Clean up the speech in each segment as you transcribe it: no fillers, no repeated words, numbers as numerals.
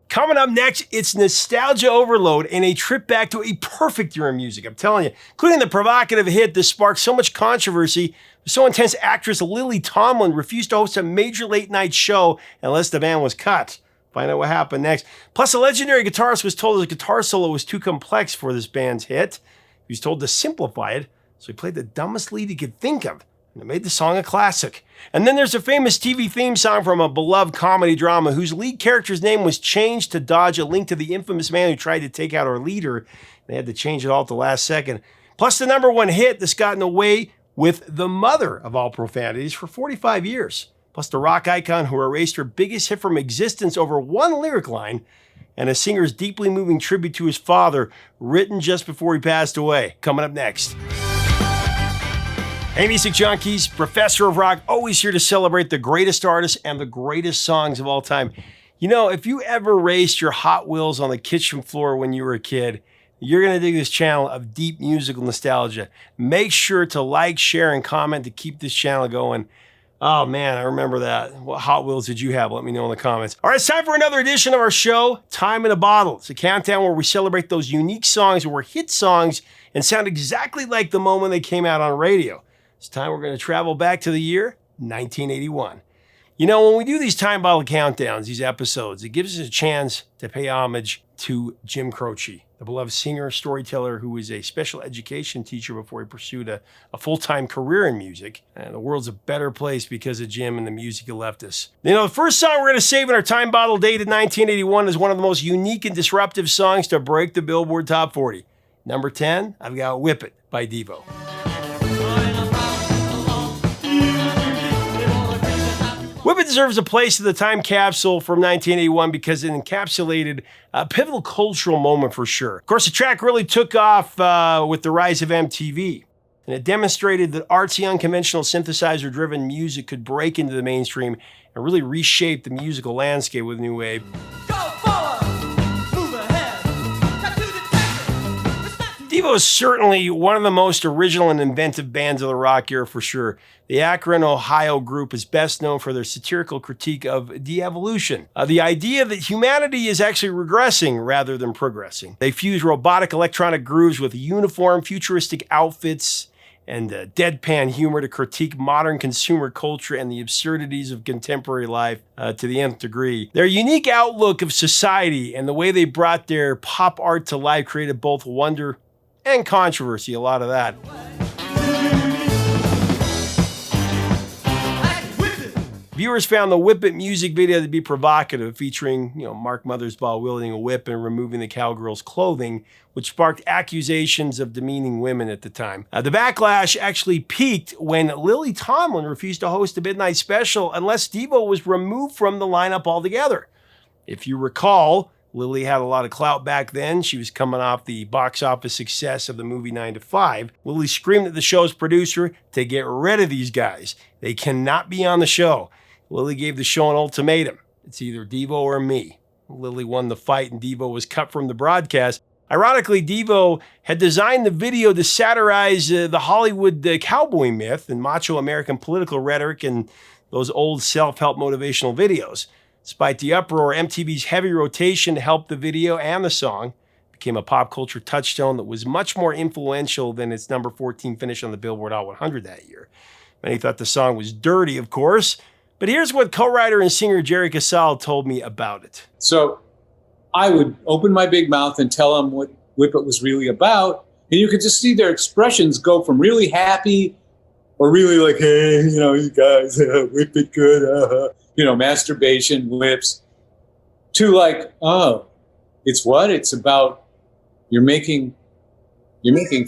Coming up next, it's nostalgia overload and a trip back to a perfect era of music. I'm telling you, including the provocative hit that sparked so much controversy. So intense, actress Lily Tomlin refused to host a major late-night show unless the band was cut. Find out what happened next. Plus, a legendary guitarist was told his guitar solo was too complex for this band's hit. He was told to simplify it, so he played the dumbest lead he could think of, and it made the song a classic. And then there's a famous TV theme song from a beloved comedy drama whose lead character's name was changed to dodge a link to the infamous man who tried to take out our leader. They had to change it all at the last second. Plus, the number one hit that's gotten away with the mother of all profanities for 45 years. Plus the rock icon who erased her biggest hit from existence over one lyric line, and a singer's deeply moving tribute to his father, written just before he passed away. Coming up next. Hey, music junkies, Professor of Rock, always here to celebrate the greatest artists and the greatest songs of all time. You know, if you ever raced your Hot Wheels on the kitchen floor when you were a kid, you're going to dig this channel of deep musical nostalgia. Make sure to like, share, and comment to keep this channel going. Oh man, I remember that. What Hot Wheels did you have? Let me know in the comments. All right, it's time for another edition of our show, Time in a Bottle. It's a countdown where we celebrate those unique songs that were hit songs and sound exactly like the moment they came out on radio. This time we're going to travel back to the year 1981. You know, when we do these time bottle countdowns, these episodes, it gives us a chance to pay homage to Jim Croce, the beloved singer, storyteller who was a special education teacher before he pursued a full-time career in music. And the world's a better place because of Jim and the music he left us. You know, the first song we're going to save in our time bottle dated 1981 is one of the most unique and disruptive songs to break the Billboard Top 40. Number 10, I've got Whip It by Devo. Whip It deserves a place in the time capsule from 1981 because it encapsulated a pivotal cultural moment for sure. Of course, the track really took off with the rise of MTV, and it demonstrated that artsy, unconventional, synthesizer-driven music could break into the mainstream and really reshape the musical landscape with new wave. Devo is certainly one of the most original and inventive bands of the rock era for sure. The Akron, Ohio group is best known for their satirical critique of de-evolution, the idea that humanity is actually regressing rather than progressing. They fuse robotic electronic grooves with uniform, futuristic outfits and deadpan humor to critique modern consumer culture and the absurdities of contemporary life to the nth degree. Their unique outlook of society and the way they brought their pop art to life created both wonder and controversy, a lot of that. Viewers found the Whip It music video to be provocative, featuring, Mark Mothersbaugh wielding a whip and removing the cowgirl's clothing, which sparked accusations of demeaning women at the time. The backlash actually peaked when Lily Tomlin refused to host a midnight special unless Devo was removed from the lineup altogether. If you recall, Lily had a lot of clout back then. She was coming off the box office success of the movie 9 to 5. Lily screamed at the show's producer to get rid of these guys. They cannot be on the show. Lily gave the show an ultimatum. It's either Devo or me. Lily won the fight and Devo was cut from the broadcast. Ironically, Devo had designed the video to satirize the Hollywood cowboy myth and macho American political rhetoric and those old self-help motivational videos. Despite the uproar, MTV's heavy rotation helped the video and the song. It became a pop culture touchstone that was much more influential than its number 14 finish on the Billboard Hot 100 that year. Many thought the song was dirty, of course, but here's what co-writer and singer Jerry Casale told me about it. So I would open my big mouth and tell them what Whip It was really about, and you could just see their expressions go from really happy or really like, hey, you guys, whip it good, masturbation, lips, to like, oh, it's what? It's about you're making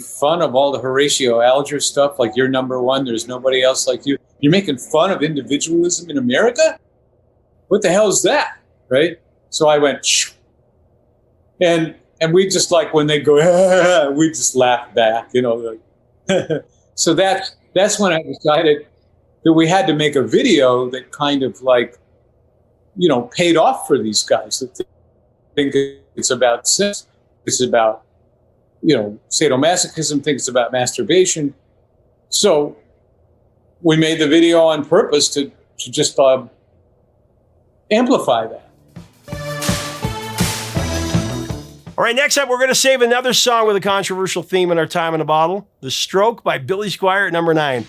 fun of all the Horatio Alger stuff, like you're number one, there's nobody else like you. You're making fun of individualism in America? What the hell is that, right? So I went, shh. And we just like, when they go, we just laugh back, So that's when I decided that we had to make a video that kind of like, paid off for these guys that think it's about sex, it's about, sadomasochism, think it's about masturbation. So we made the video on purpose to just amplify that. All right, next up, we're going to save another song with a controversial theme in our time in a bottle. The Stroke by Billy Squier at number 9.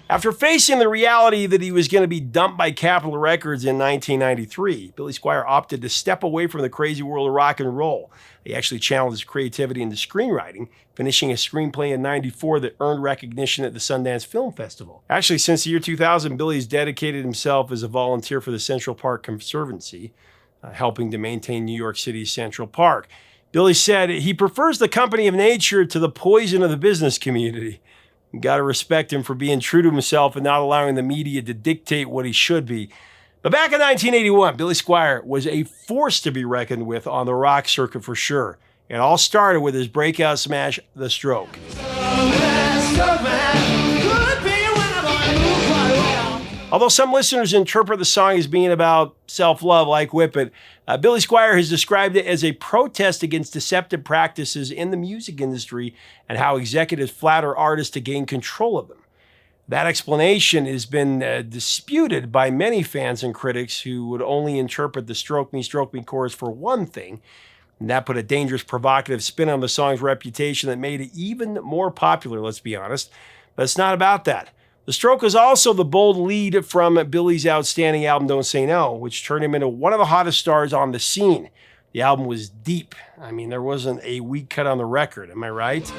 After facing the reality that he was going to be dumped by Capitol Records in 1993, Billy Squier opted to step away from the crazy world of rock and roll. He actually channeled his creativity into screenwriting, finishing a screenplay in '94 that earned recognition at the Sundance Film Festival. Actually, since the year 2000, Billy's dedicated himself as a volunteer for the Central Park Conservancy, helping to maintain New York City's Central Park. Billy said he prefers the company of nature to the poison of the business community. You gotta respect him for being true to himself and not allowing the media to dictate what he should be. But back in 1981, Billy Squier was a force to be reckoned with on the rock circuit for sure. It all started with his breakout smash, The Stroke. Although some listeners interpret the song as being about self-love like Whip It, Billy Squier has described it as a protest against deceptive practices in the music industry and how executives flatter artists to gain control of them. That explanation has been disputed by many fans and critics who would only interpret the stroke me chorus for one thing, and that put a dangerous provocative spin on the song's reputation that made it even more popular, let's be honest. But it's not about that. The Stroke is also the bold lead from Billy's outstanding album, Don't Say No, which turned him into one of the hottest stars on the scene. The album was deep. I mean, there wasn't a weak cut on the record, am I right?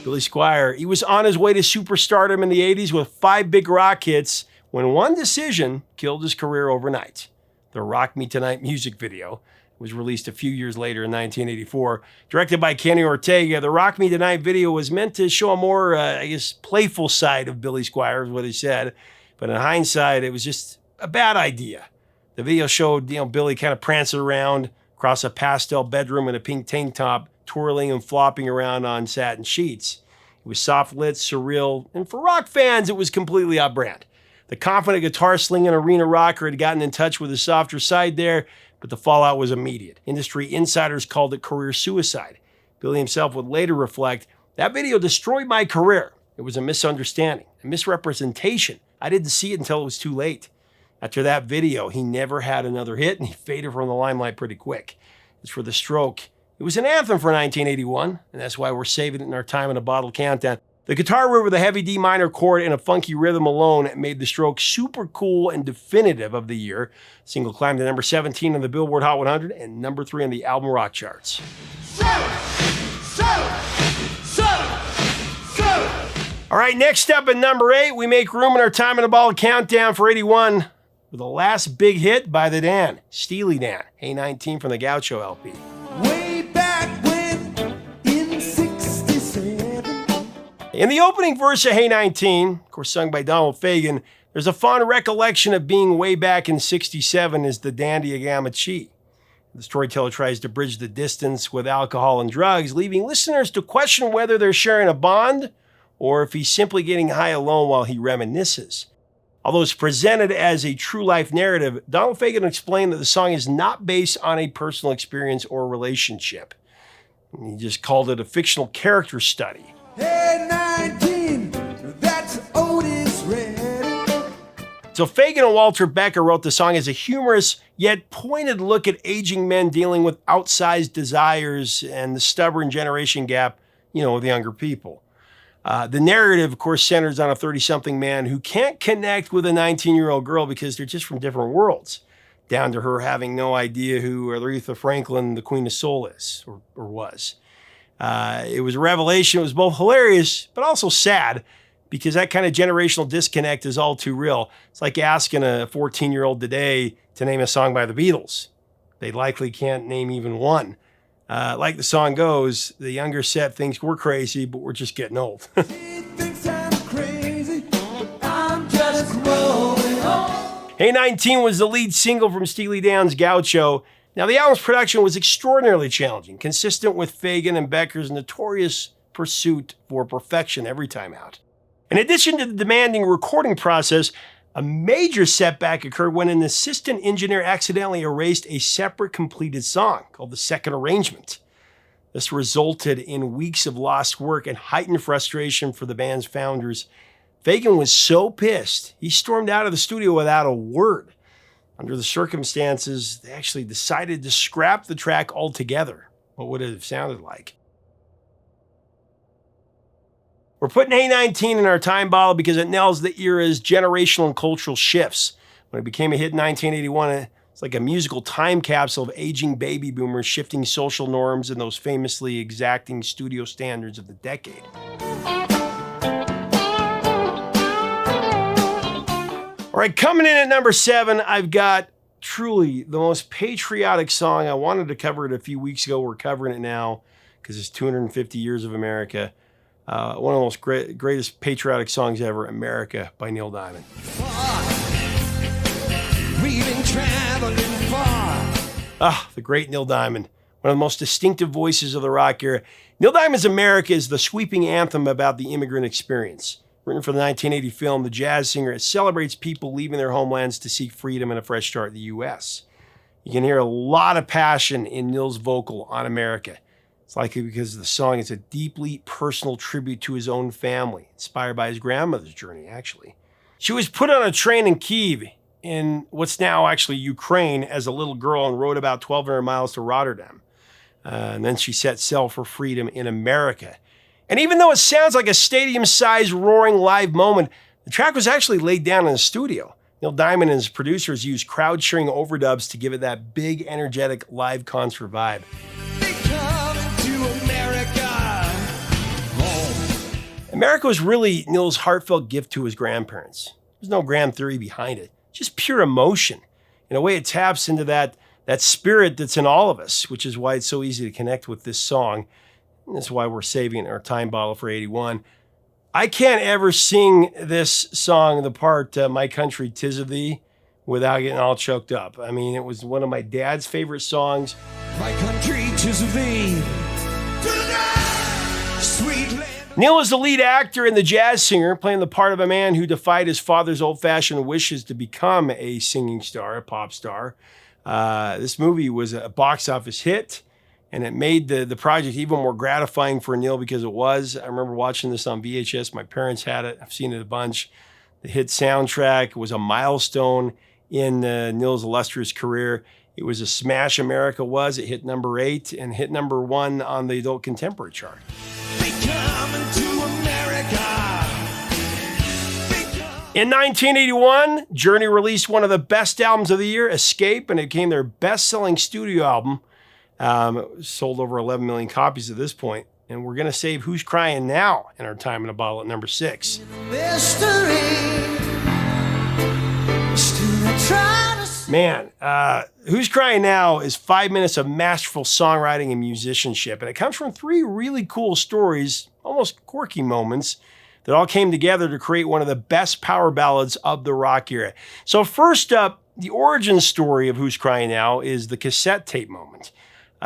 Billy Squier, he was on his way to superstardom in the 80s with 5 big rock hits when one decision killed his career overnight. The Rock Me Tonight music video was released a few years later in 1984. Directed by Kenny Ortega, the Rock Me Tonight video was meant to show a more, playful side of Billy Squier, is what he said. But in hindsight, it was just a bad idea. The video showed, Billy kind of prancing around across a pastel bedroom in a pink tank top, twirling and flopping around on satin sheets. It was soft-lit, surreal, and for rock fans, it was completely off-brand. The confident guitar-slinging arena rocker had gotten in touch with his softer side there, but the fallout was immediate. Industry insiders called it career suicide. Billy himself would later reflect, that video destroyed my career. It was a misunderstanding, a misrepresentation. I didn't see it until it was too late. After that video, he never had another hit, and he faded from the limelight pretty quick. As for The Stroke, it was an anthem for 1981, and that's why we're saving it in our time in a bottle countdown. The guitar riff with a heavy D minor chord and a funky rhythm alone made The Stroke super cool and definitive of the year. Single climbed to number 17 on the Billboard Hot 100 and number 3 on the album rock charts. All right, next up at number 8, we make room in our time in a bottle countdown for 81 with the last big hit by the Dan, Steely Dan, Hey 19 from the Gaucho LP. Way back when, in 67. In the opening verse of Hey 19, of course sung by Donald Fagen, there's a fond recollection of being way back in 67 as the dandy of Gamma Chi. The storyteller tries to bridge the distance with alcohol and drugs, leaving listeners to question whether they're sharing a bond or if he's simply getting high alone while he reminisces. Although it's presented as a true life narrative, Donald Fagen explained that the song is not based on a personal experience or relationship. He just called it a fictional character study. Hey 19, that's Otis Redding. So Fagen and Walter Becker wrote the song as a humorous yet pointed look at aging men dealing with outsized desires and the stubborn generation gap, with younger people. The narrative, of course, centers on a 30-something man who can't connect with a 19-year-old girl because they're just from different worlds, down to her having no idea who Aretha Franklin, the Queen of Soul, is or was. It was a revelation. It was both hilarious, but also sad, because that kind of generational disconnect is all too real. It's like asking a 14-year-old today to name a song by the Beatles. They likely can't name even one. Like the song goes, the younger set thinks we're crazy, but we're just getting old. She thinks I'm crazy, but I'm just growing old. Hey 19 was the lead single from Steely Dan's Gaucho. Now, the album's production was extraordinarily challenging, consistent with Fagen and Becker's notorious pursuit for perfection every time out. In addition to the demanding recording process, a major setback occurred when an assistant engineer accidentally erased a separate completed song called the second arrangement. This resulted in weeks of lost work and heightened frustration for the band's founders. Fagen was so pissed, he stormed out of the studio without a word. Under the circumstances, they actually decided to scrap the track altogether. What would it have sounded like? We're putting A19 in our time bottle because it nails the era's generational and cultural shifts. When it became a hit in 1981, it's like a musical time capsule of aging baby boomers shifting social norms and those famously exacting studio standards of the decade. All right, coming in at number 7, I've got truly the most patriotic song. I wanted to cover it a few weeks ago. We're covering it now because it's 250 years of America. One of the most greatest patriotic songs ever, America by Neil Diamond. We've been traveling far. The great Neil Diamond, one of the most distinctive voices of the rock era. Neil Diamond's America is the sweeping anthem about the immigrant experience. Written for the 1980 film, the jazz singer, it celebrates people leaving their homelands to seek freedom and a fresh start in the U.S. You can hear a lot of passion in Neil's vocal on America. It's likely because the song is a deeply personal tribute to his own family, inspired by his grandmother's journey, actually. She was put on a train in Kyiv, in what's now actually Ukraine, as a little girl and rode about 1,200 miles to Rotterdam. And then she set sail for freedom in America. And even though it sounds like a stadium-sized roaring live moment, the track was actually laid down in the studio. Neil Diamond and his producers used crowd-cheering overdubs to give it that big, energetic live concert vibe. America was really Neil's heartfelt gift to his grandparents. There's no grand theory behind it, just pure emotion. In a way, it taps into that spirit that's in all of us, which is why it's so easy to connect with this song. And that's why we're saving our time bottle for 81. I can't ever sing this song, the part, My Country, 'Tis of Thee, without getting all choked up. I mean, it was one of my dad's favorite songs. My country, 'tis of thee. Sweet land. Neil is the lead actor and the jazz singer, playing the part of a man who defied his father's old-fashioned wishes to become a singing star, a pop star. This movie was a box office hit, and it made the project even more gratifying for Neil because it was. I remember watching this on VHS. My parents had it. I've seen it a bunch. The hit soundtrack was a milestone in Neil's illustrious career. It was a smash, America was. It hit number 8 and hit number 1 on the adult contemporary chart. In 1981, Journey released one of the best albums of the year, Escape, and it became their best-selling studio album. It sold over 11 million copies at this point. And we're going to save Who's Cryin' Now in our time in a bottle at number 6. Man, Who's Cryin' Now is 5 minutes of masterful songwriting and musicianship. And it comes from 3 really cool stories, almost quirky moments, that all came together to create one of the best power ballads of the rock era. So first up, the origin story of Who's Cryin' Now is the cassette tape moment.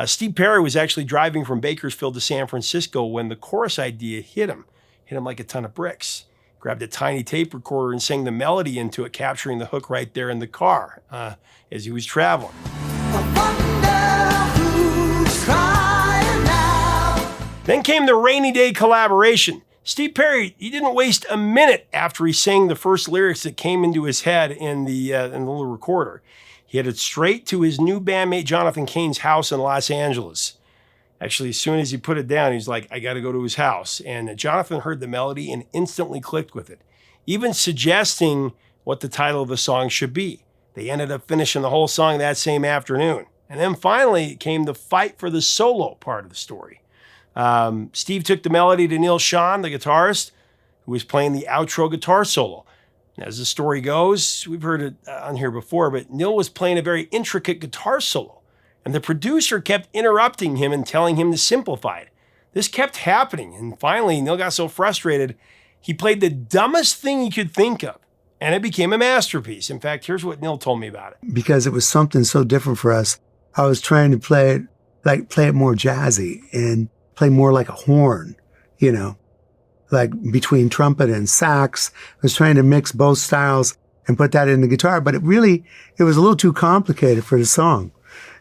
Steve Perry was actually driving from Bakersfield to San Francisco when the chorus idea hit him like a ton of bricks. Grabbed a tiny tape recorder and sang the melody into it, capturing the hook right there in the car as he was traveling. Then came the Rainy Day collaboration. Steve Perry, he didn't waste a minute after he sang the first lyrics that came into his head in the little recorder. He headed straight to his new bandmate Jonathan Cain's house in Los Angeles. Actually, as soon as he put it down, he's like, I got to go to his house. And Jonathan heard the melody and instantly clicked with it, even suggesting what the title of the song should be. They ended up finishing the whole song that same afternoon. And then finally came the fight for the solo part of the story. Steve took the melody to Neal Schon, the guitarist, who was playing the outro guitar solo. And as the story goes, we've heard it on here before, but Neil was playing a very intricate guitar solo, and the producer kept interrupting him and telling him to simplify it. This kept happening, and finally Neil got so frustrated, he played the dumbest thing he could think of, and it became a masterpiece. In fact, here's what Neil told me about it. Because it was something so different for us, I was trying to play it more jazzy and play more like a horn, like between trumpet and sax. I was trying to mix both styles and put that in the guitar, but it was a little too complicated for the song.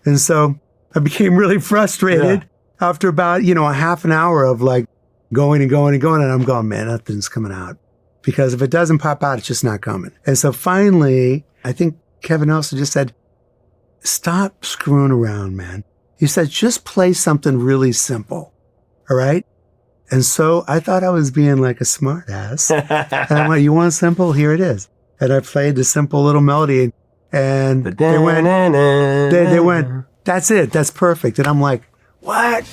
And so I became really frustrated after about, a half an hour of like going and going and going. And I'm going, man, nothing's coming out. because if it doesn't pop out, it's just not coming. And so finally, I think Kevin Nelson just said, stop screwing around, man. He said, just play something really simple. All right. And so I thought I was being like a smart ass. And I went, you want simple? Here it is. And I played the simple little melody, and they went, that's it. That's perfect. And I'm like, what?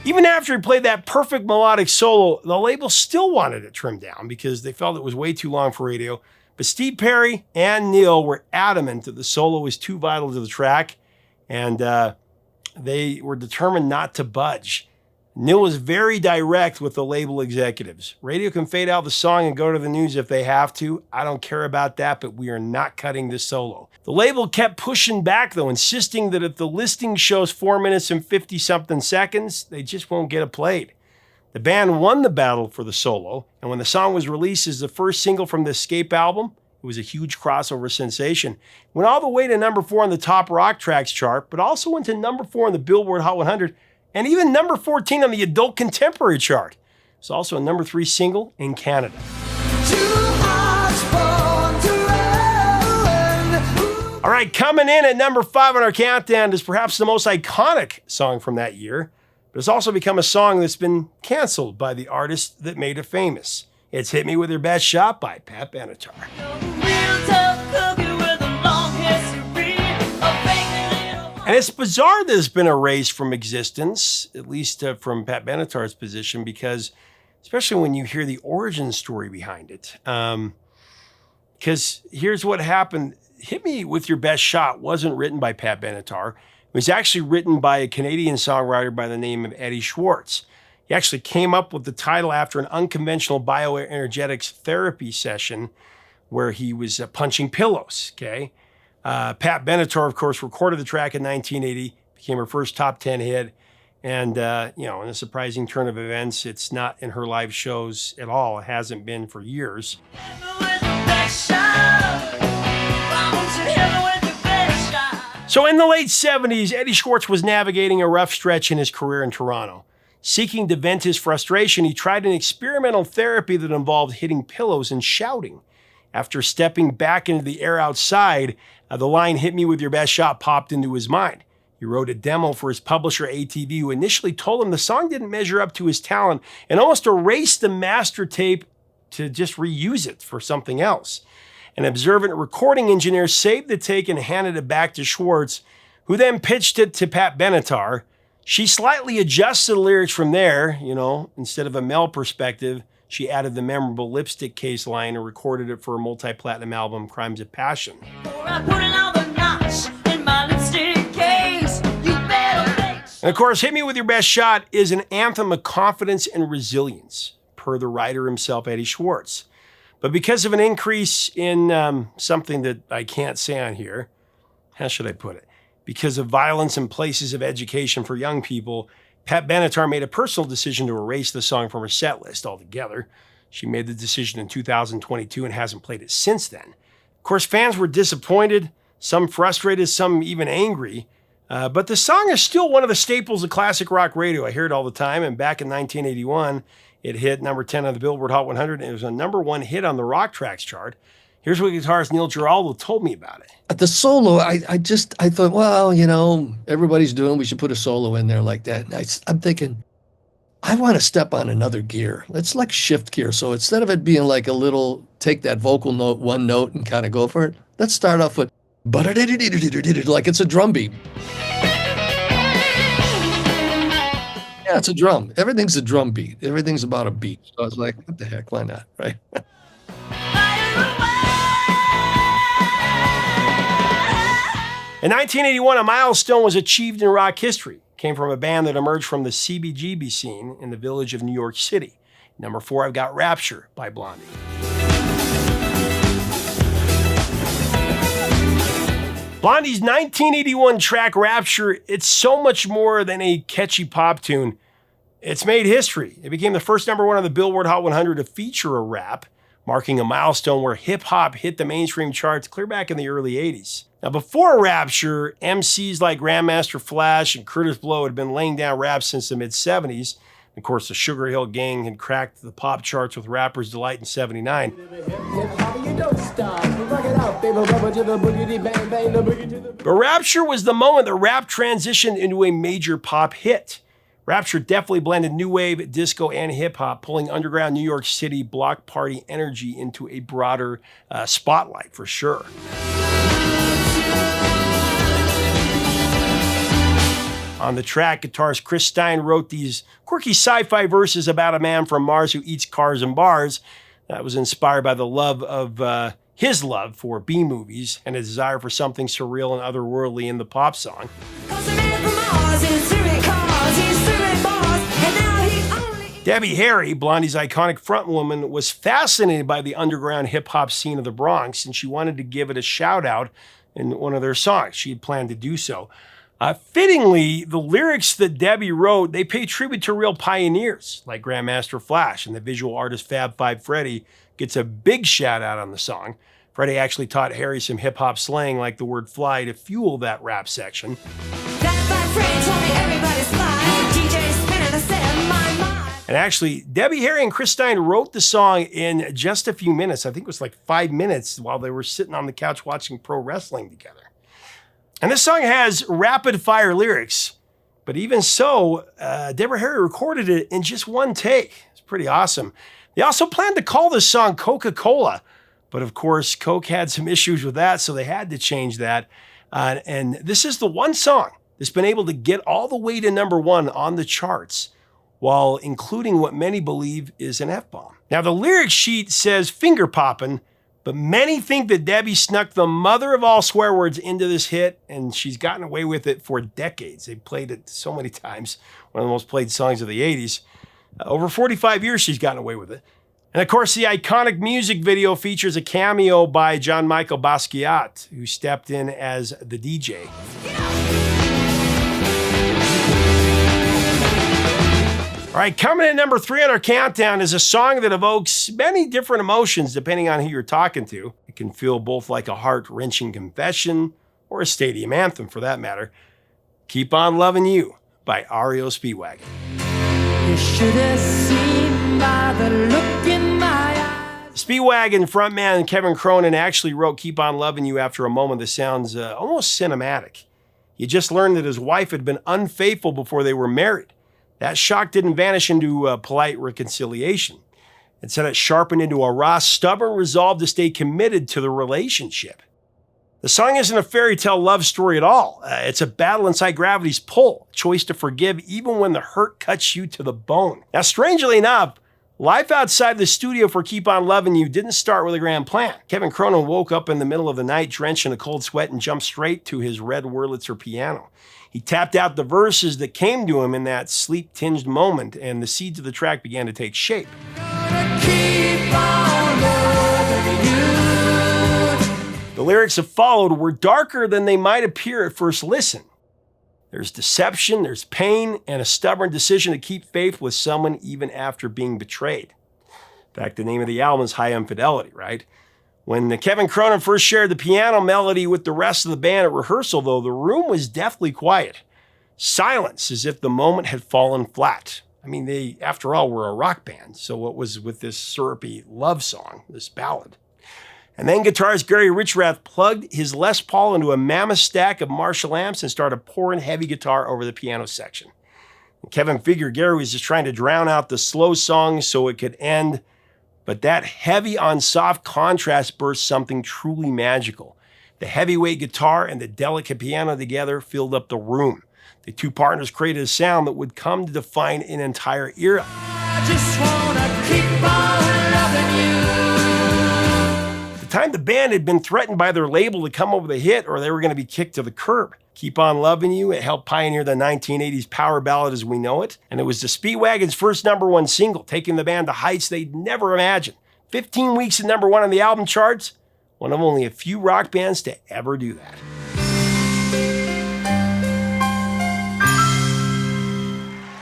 Even after he played that perfect melodic solo, the label still wanted it trimmed down because they felt it was way too long for radio. But Steve Perry and Neal were adamant that the solo was too vital to the track, and they were determined not to budge. Neal was very direct with the label executives. Radio can fade out the song and go to the news if they have to. I don't care about that, but we are not cutting this solo. The label kept pushing back, though, insisting that if the listing shows 4 minutes and 50-something seconds, they just won't get it played. The band won the battle for the solo, and when the song was released as the first single from the Escape album, it was a huge crossover sensation. Went all the way to number 4 on the Top Rock Tracks chart, but also went to number 4 on the Billboard Hot 100, and even number 14 on the Adult Contemporary chart. It's also a number 3 single in Canada. All right, coming in at number 5 on our countdown is perhaps the most iconic song from that year, but it's also become a song that's been canceled by the artist that made it famous. It's Hit Me With Your Best Shot by Pat Benatar. And it's bizarre that it's been erased from existence, at least from Pat Benatar's position, because especially when you hear the origin story behind it. Because here's what happened. Hit Me With Your Best Shot wasn't written by Pat Benatar. It was actually written by a Canadian songwriter by the name of Eddie Schwartz. He actually came up with the title after an unconventional bioenergetics therapy session where he was punching pillows, okay? Pat Benatar, of course, recorded the track in 1980, became her first top 10 hit. And, in a surprising turn of events, it's not in her live shows at all. It hasn't been for years. So in the late 70s, Eddie Schwartz was navigating a rough stretch in his career in Toronto. Seeking to vent his frustration, he tried an experimental therapy that involved hitting pillows and shouting. After stepping back into the air outside, the line "Hit Me With Your Best Shot" popped into his mind. He wrote a demo for his publisher ATV, who initially told him the song didn't measure up to his talent and almost erased the master tape to just reuse it for something else. An observant recording engineer saved the take and handed it back to Schwartz, who then pitched it to Pat Benatar. She slightly adjusted the lyrics from there, instead of a male perspective, she added the memorable lipstick case line and recorded it for a multi-platinum album, Crimes of Passion. And of course, Hit Me With Your Best Shot is an anthem of confidence and resilience, per the writer himself, Eddie Schwartz. But because of an increase in something that I can't say on here, how should I put it? Because of violence in places of education for young people, Pat Benatar made a personal decision to erase the song from her set list altogether. She made the decision in 2022 and hasn't played it since then. Of course, fans were disappointed, some frustrated, some even angry. But the song is still one of the staples of classic rock radio. I hear it all the time. And back in 1981, it hit number 10 on the Billboard Hot 100. And it was a number 1 hit on the Rock Tracks chart. Here's what guitarist Neil Giraldo told me about it. At the solo, I thought, well, everybody's doing, we should put a solo in there like that. And I'm thinking, I want to step on another gear. Let's like shift gear. So instead of it being like a little, take that vocal note, one note and kind of go for it, let's start off with, like it's a drum beat. Yeah, it's a drum. Everything's a drum beat. Everything's about a beat. So I was like, what the heck, why not, right? In 1981, a milestone was achieved in rock history. It came from a band that emerged from the CBGB scene in the village of New York City. Number 4, I've got Rapture by Blondie. Blondie's 1981 track Rapture, it's so much more than a catchy pop tune. It's made history. It became the first number 1 on the Billboard Hot 100 to feature a rap. marking a milestone where hip-hop hit the mainstream charts clear back in the early 80s. Now, before Rapture, MCs like Grandmaster Flash and Curtis Blow had been laying down rap since the mid-70s. Of course, the Sugar Hill Gang had cracked the pop charts with Rapper's Delight in '79. But Rapture was the moment that rap transitioned into a major pop hit. Rapture definitely blended new wave, disco, and hip-hop, pulling underground New York City block party energy into a broader spotlight for sure. On the track, guitarist Chris Stein wrote these quirky sci-fi verses about a man from Mars who eats cars and bars. That was inspired by the love of his love for B-movies and a desire for something surreal and otherworldly in the pop song. Debbie Harry, Blondie's iconic frontwoman, was fascinated by the underground hip-hop scene of the Bronx, and she wanted to give it a shout-out in one of their songs. She had planned to do so. Fittingly, the lyrics that Debbie wrote, they pay tribute to real pioneers like Grandmaster Flash, and the visual artist Fab Five Freddy gets a big shout-out on the song. Freddie actually taught Harry some hip-hop slang like the word fly to fuel that rap section. And actually, Debbie Harry and Chris Stein wrote the song in just a few minutes. I think it was like 5 minutes while they were sitting on the couch watching pro wrestling together. And this song has rapid-fire lyrics, but even so, Deborah Harry recorded it in just one take. It's pretty awesome. They also planned to call this song Coca-Cola, but of course, Coke had some issues with that, so they had to change that. And this is the one song that's been able to get all the way to #1 on the charts, while including what many believe is an F-bomb. Now, the lyric sheet says finger poppin', but many think that Debbie snuck the mother of all swear words into this hit, and she's gotten away with it for decades. They played it so many times, one of the most played songs of the 80s. Over 45 years, she's gotten away with it. And of course, the iconic music video features a cameo by John Michael Basquiat, who stepped in as the DJ. All right, coming in #3 on our countdown is a song that evokes many different emotions depending on who you're talking to. It can feel both like a heart-wrenching confession or a stadium anthem for that matter. Keep On Loving You by REO Speedwagon. You should have seen by the look in my eyes. Speedwagon frontman Kevin Cronin actually wrote Keep On Loving You after a moment that sounds almost cinematic. He just learned that his wife had been unfaithful before they were married. That shock didn't vanish into a polite reconciliation. Instead, it sharpened into a raw, stubborn resolve to stay committed to the relationship. The song isn't a fairy tale love story at all. It's a battle inside gravity's pull, a choice to forgive even when the hurt cuts you to the bone. Now, strangely enough, life outside the studio for Keep On Loving You didn't start with a grand plan. Kevin Cronin woke up in the middle of the night drenched in a cold sweat and jumped straight to his red Wurlitzer piano. He tapped out the verses that came to him in that sleep-tinged moment, and the seeds of the track began to take shape. Keep on loving you. The lyrics that followed were darker than they might appear at first listen. There's deception, there's pain, and a stubborn decision to keep faith with someone even after being betrayed. In fact, the name of the album is High Infidelity, right? When Kevin Cronin first shared the piano melody with the rest of the band at rehearsal, though, the room was deathly quiet. Silence, as if the moment had fallen flat. I mean, they, after all, were a rock band, so what was with this syrupy love song, this ballad? And then guitarist Gary Richrath plugged his Les Paul into a mammoth stack of Marshall amps and started pouring heavy guitar over the piano section. And Kevin figured Gary was just trying to drown out the slow song so it could end. But that heavy on soft contrast burst something truly magical. The heavyweight guitar and the delicate piano together filled up the room. The two partners created a sound that would come to define an entire era. I just wanna keep on loving you. At the time, the band had been threatened by their label to come over the hit or they were going to be kicked to the curb. Keep On Loving You, it helped pioneer the 1980s power ballad as we know it, and it was the Speedwagon's first #1 single, taking the band to heights they'd never imagined. 15 weeks at #1 on the album charts, one of only a few rock bands to ever do that.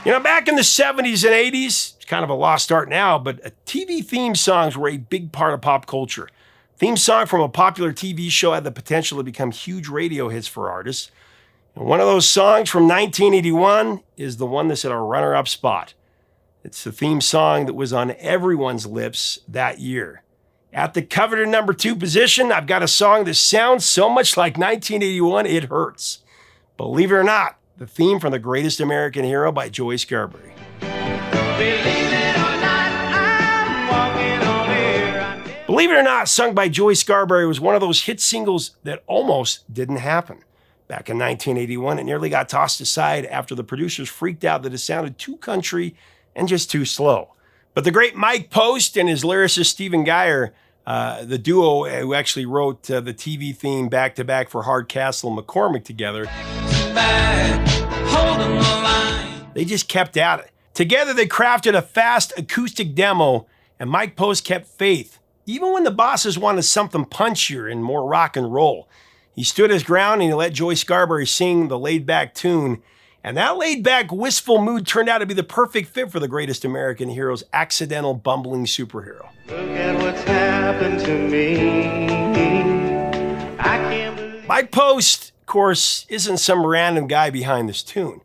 You know, back in the 70s and 80s, it's kind of a lost art now, but TV theme songs were a big part of pop culture. Theme song from a popular TV show had the potential to become huge radio hits for artists. And one of those songs from 1981 is the one that's at a runner-up spot. It's the theme song that was on everyone's lips that year. At the coveted number 2 position, I've got a song that sounds so much like 1981, it hurts. Believe it or not, the theme from The Greatest American Hero by Joy Scarberry. Believe It or Not, sung by Joy Scarberry, was one of those hit singles that almost didn't happen. Back in 1981, it nearly got tossed aside after the producers freaked out that it sounded too country and just too slow. But the great Mike Post and his lyricist Stephen Geyer, the duo who actually wrote the TV theme back-to-back for Hardcastle and McCormick together, they just kept at it. Together, they crafted a fast acoustic demo, and Mike Post kept faith, even when the bosses wanted something punchier and more rock and roll. He stood his ground and he let Joy Scarberry sing the laid-back tune, and that laid-back, wistful mood turned out to be the perfect fit for The Greatest American Hero's accidental, bumbling superhero. Look at what's happened to me. I can't believe... Mike Post, of course, isn't some random guy behind this tune.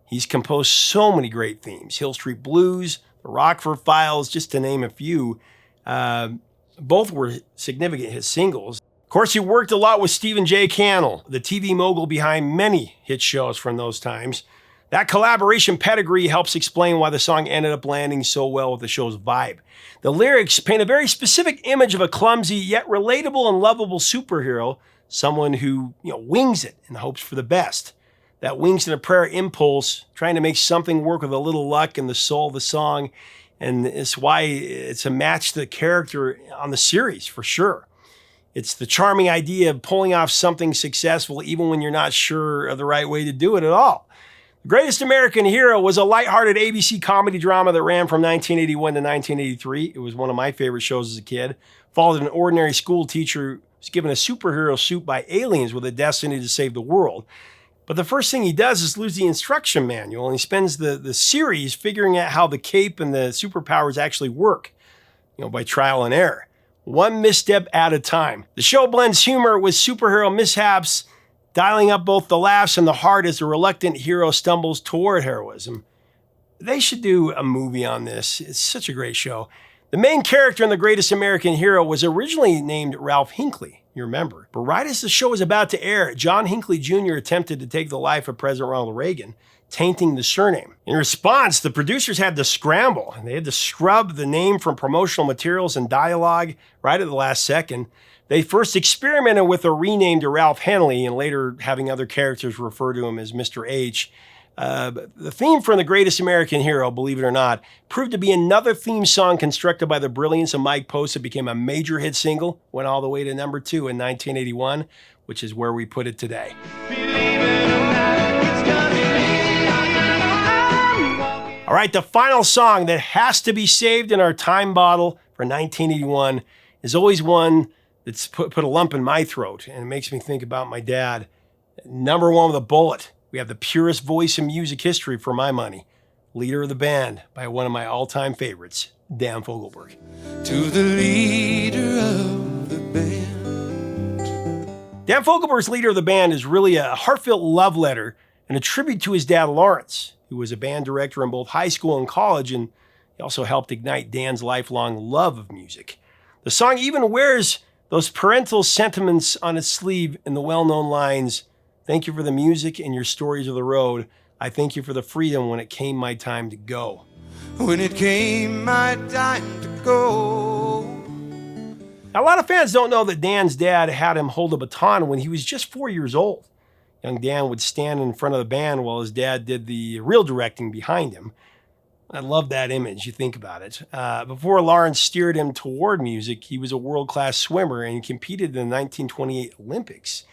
He's composed so many great themes. Hill Street Blues, The Rockford Files, just to name a few. Both were significant hit singles. Of course, he worked a lot with Stephen J. Cannell, the TV mogul behind many hit shows from those times. That collaboration pedigree helps explain why the song ended up landing so well with the show's vibe. The lyrics paint a very specific image of a clumsy yet relatable and lovable superhero, someone who, wings it and hopes for the best. That wings and a prayer impulse, trying to make something work with a little luck and the soul of the song, and it's why it's a match to the character on the series, for sure. It's the charming idea of pulling off something successful even when you're not sure of the right way to do it at all. The Greatest American Hero was a lighthearted ABC comedy drama that ran from 1981 to 1983. It was one of my favorite shows as a kid. Followed an ordinary school teacher who was given a superhero suit by aliens with a destiny to save the world. But the first thing he does is lose the instruction manual, and he spends the series figuring out how the cape and the superpowers actually work, by trial and error. One misstep at a time. The show blends humor with superhero mishaps, dialing up both the laughs and the heart as the reluctant hero stumbles toward heroism. They should do a movie on this. It's such a great show. The main character in The Greatest American Hero was originally named Ralph Hinckley, you remember. But right as the show was about to air, John Hinckley Jr. attempted to take the life of President Ronald Reagan, tainting the surname. In response, the producers had to scramble, and they had to scrub the name from promotional materials and dialogue right at the last second. They first experimented with a rename to Ralph Henley and later having other characters refer to him as Mr. H. The theme from The Greatest American Hero, believe it or not, proved to be another theme song constructed by the brilliance of Mike Post that became a major hit single, went all the way to number 2 in 1981, which is where we put it today. All right, the final song that has to be saved in our time bottle for 1981 is always one that's put a lump in my throat, and it makes me think about my dad. Number 1 with a bullet. We have the purest voice in music history for my money. Leader of the Band by one of my all-time favorites, Dan Fogelberg. To the leader of the band. Dan Fogelberg's Leader of the Band is really a heartfelt love letter and a tribute to his dad, Lawrence, who was a band director in both high school and college, and he also helped ignite Dan's lifelong love of music. The song even wears those parental sentiments on its sleeve in the well-known lines, "Thank you for the music and your stories of the road. I thank you for the freedom when it came my time to go." When it came my time to go. Now, a lot of fans don't know that Dan's dad had him hold a baton when he was just 4 years old. Young Dan would stand in front of the band while his dad did the real directing behind him. I love that image, you think about it. Before Lawrence steered him toward music, he was a world-class swimmer and competed in the 1928 Olympics.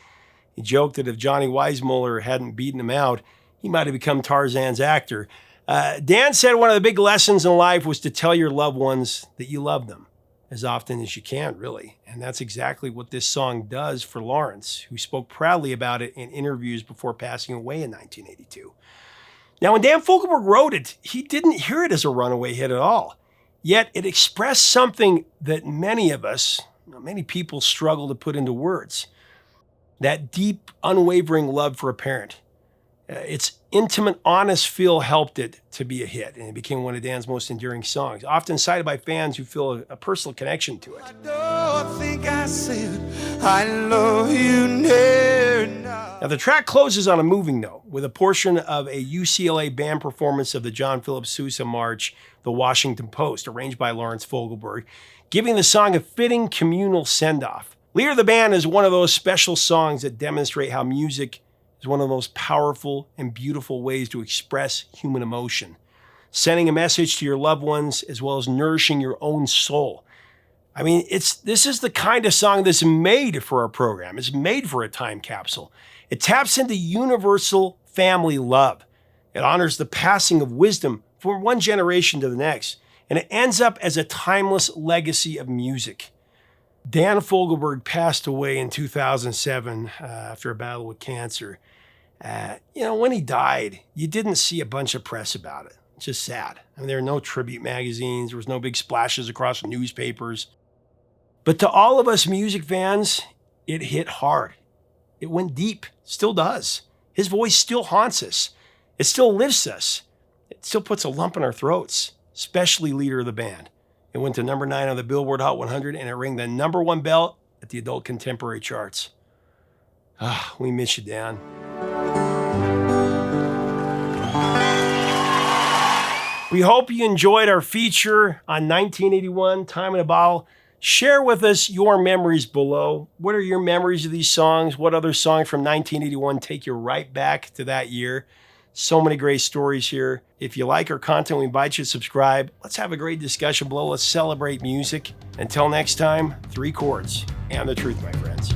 He joked that if Johnny Weissmuller hadn't beaten him out, he might have become Tarzan's actor. Dan said one of the big lessons in life was to tell your loved ones that you love them as often as you can, really. And that's exactly what this song does for Lawrence, who spoke proudly about it in interviews before passing away in 1982. Now, when Dan Fogelberg wrote it, he didn't hear it as a runaway hit at all. Yet it expressed something that many of us, many people struggle to put into words. That deep, unwavering love for a parent. Its intimate, honest feel helped it to be a hit, and it became one of Dan's most enduring songs, often cited by fans who feel a personal connection to it. I think I said I love you near now. Now, the track closes on a moving note with a portion of a UCLA band performance of the John Philip Sousa March, The Washington Post, arranged by Lawrence Fogelberg, giving the song a fitting communal send-off. Leader of the Band is one of those special songs that demonstrate how music is one of the most powerful and beautiful ways to express human emotion, sending a message to your loved ones as well as nourishing your own soul. I mean, this is the kind of song that's made for our program. It's made for a time capsule. It taps into universal family love. It honors the passing of wisdom from one generation to the next, and it ends up as a timeless legacy of music. Dan Fogelberg passed away in 2007 after a battle with cancer. When he died, you didn't see a bunch of press about it. It's just sad. I mean, there were no tribute magazines. There was no big splashes across newspapers. But to all of us music fans, it hit hard. It went deep, still does. His voice still haunts us. It still lifts us. It still puts a lump in our throats, especially Leader of the Band. It went to number 9 on the Billboard Hot 100, and it rang the number 1 bell at the adult contemporary charts. We miss you, Dan. We hope you enjoyed our feature on 1981, Time in a Bottle. Share with us your memories below. What are your memories of these songs? What other songs from 1981 take you right back to that year? So many great stories here. If you like our content, we invite you to subscribe. Let's have a great discussion below. Let's celebrate music. Until next time, 3 chords and the truth, my friends.